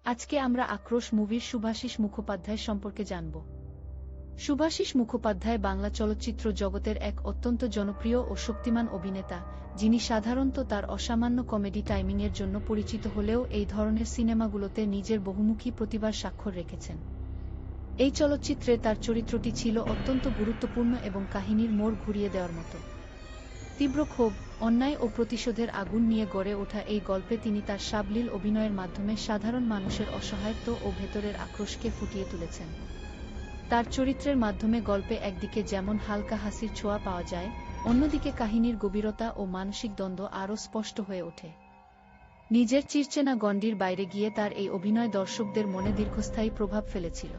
আজকে আমরা আক্রোশ মুভির শুভাশিস মুখোপাধ্যায় সম্পর্কে জানব। শুভাশিস মুখোপাধ্যায় বাংলা চলচ্চিত্র জগতের এক অত্যন্ত জনপ্রিয় ও শক্তিমান অভিনেতা, যিনি সাধারণত তার অসামান্য কমেডি টাইমিংয়ের জন্য পরিচিত হলেও এই ধরনের সিনেমাগুলোতে নিজের বহুমুখী প্রতিভার স্বাক্ষর রেখেছেন। এই চলচ্চিত্রে তার চরিত্রটি ছিল অত্যন্ত গুরুত্বপূর্ণ এবং কাহিনীর মোড় ঘুরিয়ে দেওয়ার মতো। তীব্র ক্ষোভ, অন্যায় ও প্রতিশোধের আগুন নিয়ে গড়ে ওঠা এই গল্পে তিনি তার সাবলীল অভিনয়ের মাধ্যমে সাধারণ মানুষের অসহায়ত্ব ও ভেতরের আক্রোশকে ফুটিয়ে তুলেছেন। তার চরিত্রের মাধ্যমে গল্পে একদিকে যেমন হালকা হাসির ছোঁয়া পাওয়া যায়, অন্যদিকে কাহিনীর গভীরতা ও মানসিক দ্বন্দ্ব আরও স্পষ্ট হয়ে ওঠে। নিজের চিরচেনা গণ্ডির বাইরে গিয়ে তার এই অভিনয় দর্শকদের মনে দীর্ঘস্থায়ী প্রভাব ফেলেছিল।